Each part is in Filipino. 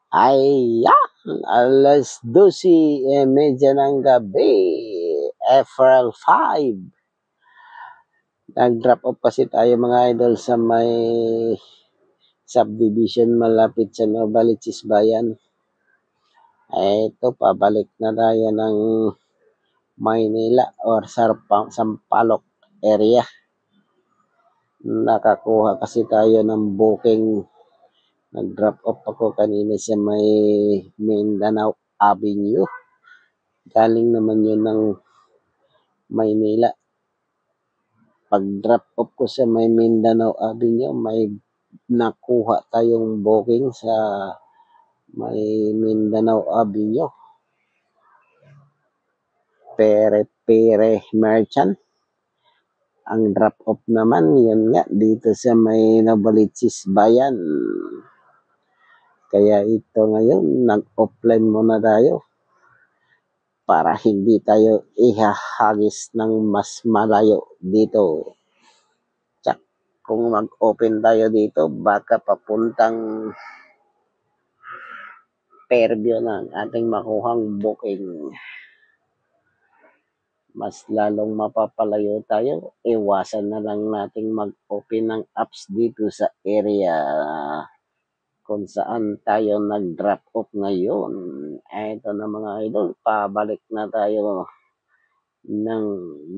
Ayan, alas 12:30 ng gabi, April 5. Nag-drop off kasi tayo mga idol sa may subdivision malapit sa Novaliches Bayan. Ito, pabalik na tayo ng Maynila or Sampaloc area. Nakakuha kasi tayo ng booking. Nag-drop off ako kanina sa may Mindanao Avenue. Galing naman yun ng Maynila. Pag-drop off ko sa may Mindanao Avenue, may nakuha tayong booking sa may Mindanao Avenue. Pere Merchant. Ang drop off naman, yun nga, dito sa may Novaliches Bayan. Kaya ito ngayon, nag-offline muna tayo para hindi tayo ihahagis ng mas malayo dito. Tsak, kung mag-open tayo dito, baka papuntang Fairview na ating makuhang booking. Mas lalong mapapalayo tayo, iwasan na lang nating mag-open ng apps dito sa area kung saan tayo nag-drop off ngayon. Ito na mga idol, pabalik na tayo ng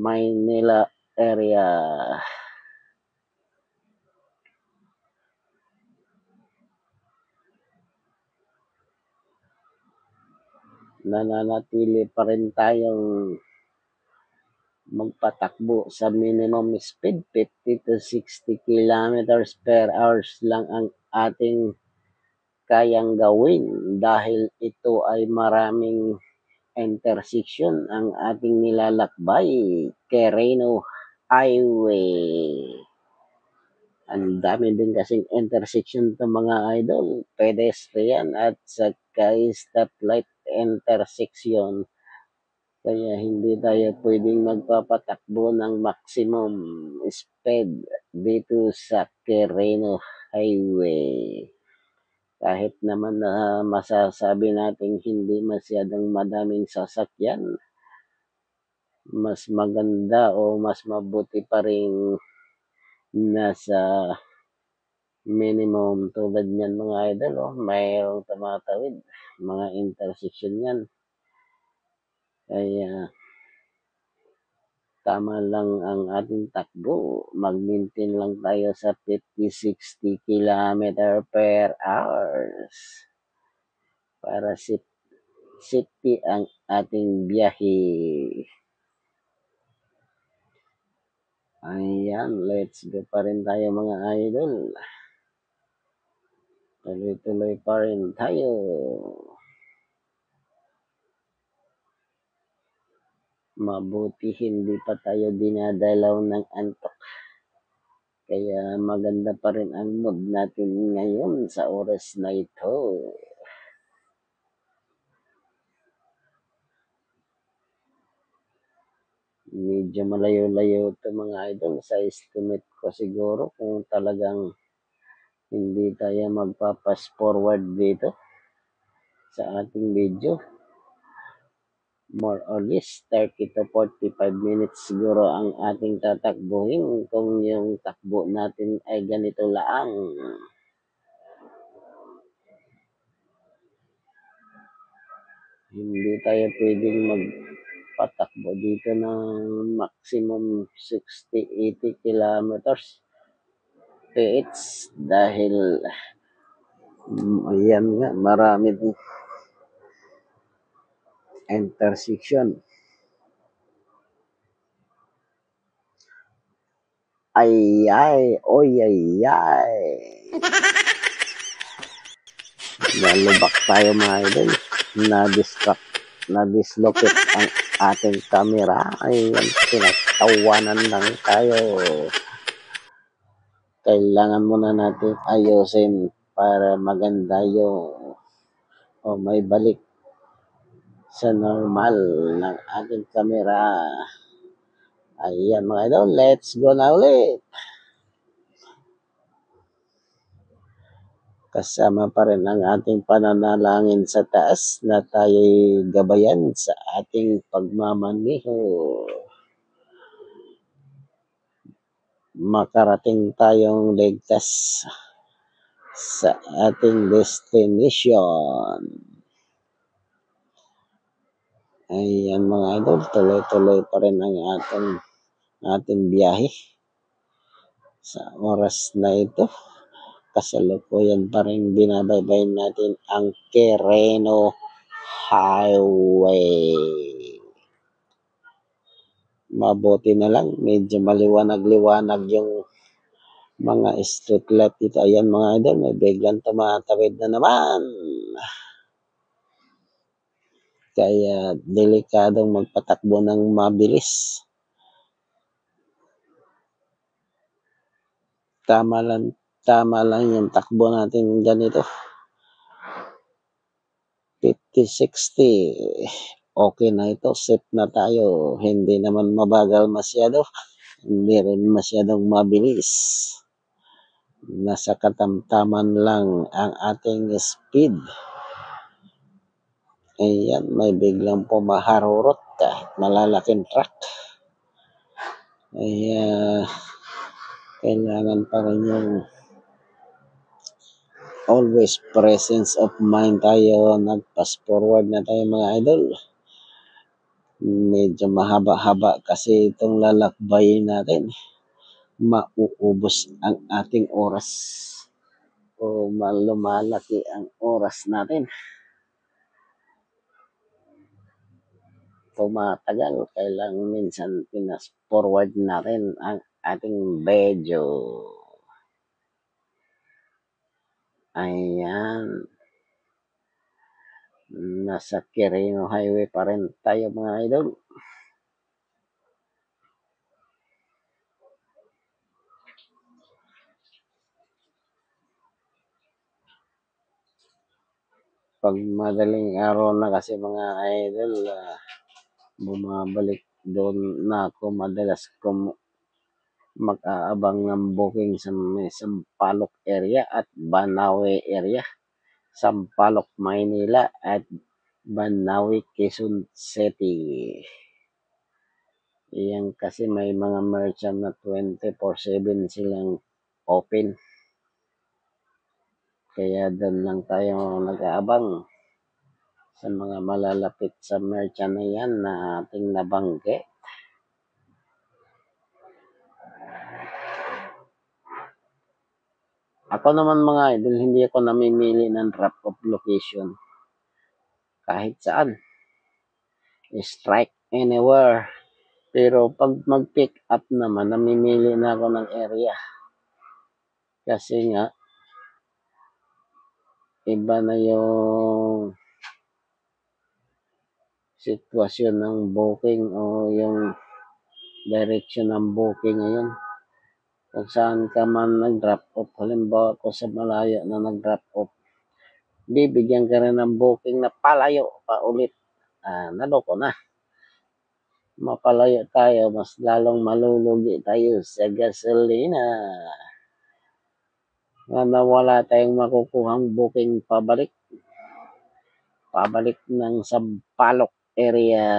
Maynila area. Nananatili pa rin tayong magpatakbo sa minimum speed, 50 to 60 kilometers per hours lang ang ating kayang gawin dahil ito ay maraming intersection ang ating nilalakbay, Quirino Highway. Ang dami din kasing intersection to mga idol, pedestrian at saka stoplight intersection. Kaya hindi tayo pwedeng magpapatakbo ng maximum speed dito sa Quirino Highway. Kahit naman na masasabi natin hindi masyadong madaming sasakyan, mas maganda o mas mabuti pa rin nasa minimum tulad niyan mga idol. Mayroong tumatawid, mga intersection yan. Kaya tama lang ang ating takbo. Mag-maintain lang tayo sa 50-60 kilometer per hours para safety ang ating biyahe. Ayan, let's go pa rin tayo mga idol. Tuloy-tuloy pa rin tayo. Mabuti hindi pa tayo dinadalaw ng antok. Kaya maganda pa rin ang mood natin ngayon sa oras na ito. Medyo malayo-layo ito mga idol sa estimate ko siguro kung talagang hindi tayo magpapas forward dito sa ating video. More or less 30 to 45 minutes siguro ang ating tatakbuhin kung yung takbo natin ay ganito lang. Hindi tayo pwedeng magpatakbo dito ng maximum 60-80 kilometers PH dahil ayan nga, marami din intersection. Ay, oy, ay. Nalubak tayo mga idol. Na-dislocate ang ating camera. Ayan, pinagtawanan lang tayo. Kailangan muna natin ayusin para maganda yung may balik sa normal ng ating camera. Ayan mga idol, let's go na ulit. Kasama pa rin ang ating pananalangin sa taas na tayo'y gabayan sa ating pagmamaneho. Makarating tayong ligtas sa ating destination. Ayan mga idol, tuloy-tuloy pa rin ang ating biyahe sa oras na ito. Kasalukuyan pa rin binabaybay natin ang Quirino Highway. Mabuti na lang, medyo maliwanag-liwanag yung mga street light dito. Ayan mga idol, may biglang tumatawid na naman. Kaya delikadong magpatakbo ng mabilis. Tama lang yung takbo natin ganito. 50-60. Okay na ito, safe na tayo. Hindi naman mabagal masyado. Hindi rin masyadong mabilis. Nasa katamtaman lang ang ating speed. Ayan, may biglang pumaharurot kahit malalaking truck. Ayan, kailangan pa rin yung always presence of mind tayo. Nag-fast forward na tayo mga idol. Medyo mahaba-haba kasi itong lalakbayin natin. Mauubos ang ating oras o lumalaki ang oras natin. Tumatagal, kailangan minsan pinas-forward natin ang ating video. Ayan. Nasa Quirino Highway pa rin tayo mga idol. Pag madaling araw na kasi mga idol, bumabalik doon na ako madalas mag-aabang ng booking sa Sampaloc area at Banawe area. Sampaloc, Maynila at Banawe, Quezon City. Iyan kasi may mga merchant na 24/7 silang open. Kaya doon lang tayo nag-aabang sa mga malalapit sa merchant na yan na ating nabanggit. Ako naman mga idol, hindi ako namimili ng drop-off location. Kahit saan. Strike anywhere. Pero pag mag-pick up naman, namimili na ako ng area. Kasi nga, iba na yung sitwasyon ng booking o yung direction ng booking ngayon. Kung saan ka man nag-drop off, halimbawa ako sa malayo na nag-drop off, bibigyan ka rin ng booking na palayo pa ulit. Naloko na. Mapalayo tayo, mas lalong malulugi tayo sa gasolina. Na wala tayong makukuhang booking pabalik ng Sampaloc area.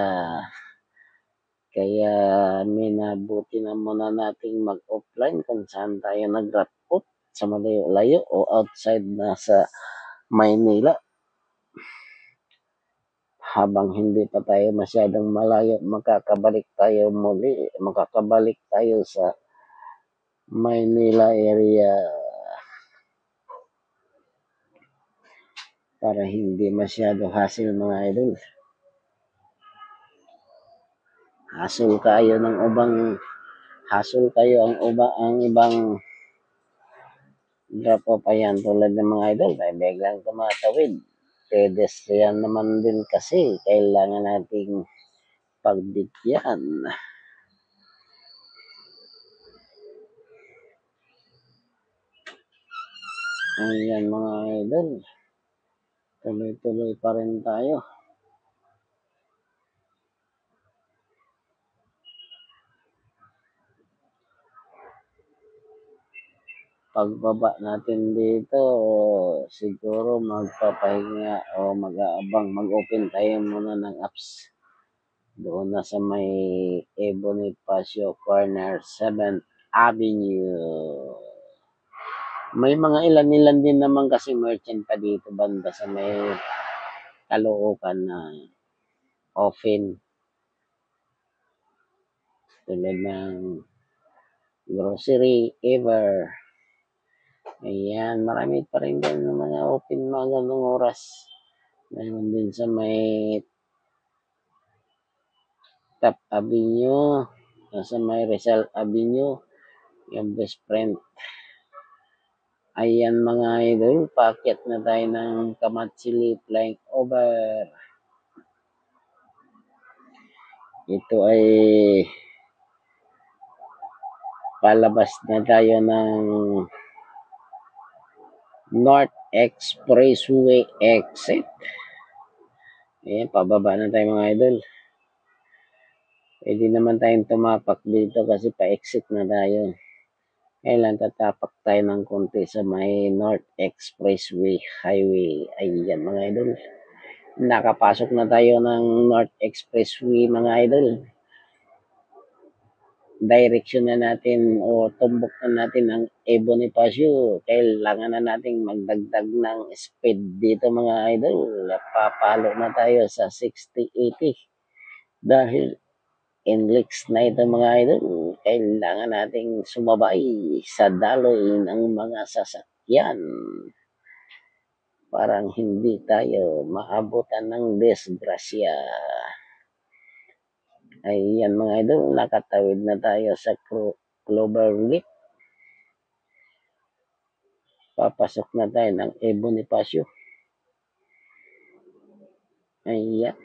Kaya minabuti na muna nating mag-offline kung saan tayo nag-drop off sa malayo-layo o outside na sa Maynila. Habang hindi pa tayo masyadong malayo, makakabalik tayo sa Maynila area para hindi masyado hassle mga idol. Hassle kayo ang ibang drop off. Ayan, tulad ng mga idol, may biglang tumatawid. Pedestrian naman din kasi, kailangan nating pagbigyan. Ayan mga idol, tuloy-tuloy pa rin tayo. pagbaba natin dito, siguro magpapahinga o mag-aabang, mag-open tayo muna ng apps. Doon na sa may Bonifacio Corner, 7th Avenue. May mga ilan-ilan din naman kasi merchant pa dito banda sa may Caloocan na open. Tulad ng grocery, ever. Ayan, marami pa rin din ng mga open mga ganung oras. Mayroon din sa may Top Avenue, sa may Rizal Avenue, yung best friend. Ayan mga idol, paakyat na tayo ng Kamatsili Flying Over. Ito ay palabas na tayo ng North Expressway exit. Ayan, pababa na tayo mga idol. Pwede naman tayong tumapak dito kasi pa-exit na tayo. Kailan tatapak tayo ng konti sa may North Expressway Highway. Ayan mga idol. Nakapasok na tayo ng North Expressway mga idol. Direction na natin o tumbok na natin ang Bonifacio. Kailangan na nating magdagdag ng speed dito mga idol. Papalo na tayo sa 60-80. Dahil NLEX na ito mga idol, kailangan nating sumabay sa daloy ng mga sasakyan. Parang hindi tayo maabutan ng disgrasya. Ayan mga idol, nakatawid na tayo sa Cloverleaf. Papasok na tayo ng Bonifacio. Ayan.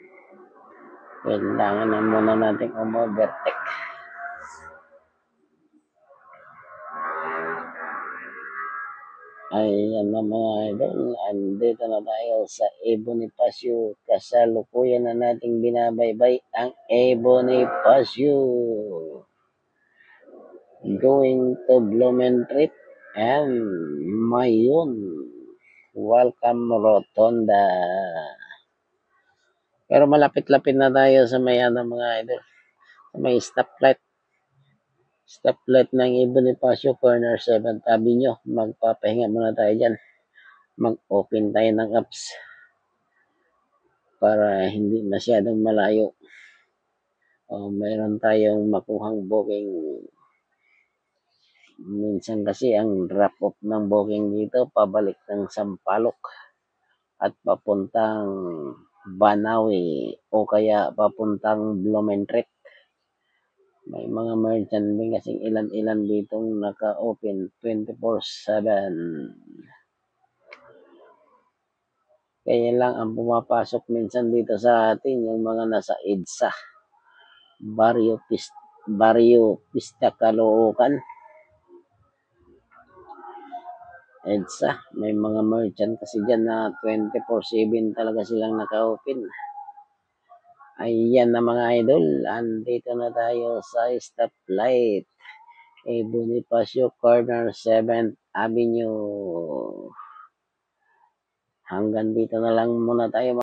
Kailangan na muna natin umovertake. Ayan na mga idol, andito na tayo sa Bonifacio. Kasalukuyan na nating binabaybay ang Bonifacio. Going to Blumentritt and Mayon. Welcome Rotonda. Pero malapit-lapit na tayo sa may mga idol. Sa may stoplight. Stoplight ng Bonifacio Corner 7th Avenue. Magpapahinga muna tayo dyan. Mag-open tayo ng apps para hindi masyadong malayo. Mayroon tayong makuhang booking. Minsan kasi ang drop-off ng booking dito pabalik ng Sampaloc at papuntang Banawi o kaya papuntang Blumentritt. May mga merchant din kasing ilan-ilan ditong naka-open 24/7. Kaya lang ang pumapasok minsan dito sa atin yung mga nasa EDSA, Barrio Pista Caloocan. EDSA, may mga merchant kasi dyan na 24/7 talaga silang naka-open. Ayan na mga idol, andito na tayo sa stoplight. Bonifacio Corner 7th Avenue. Hanggang dito na lang muna tayo.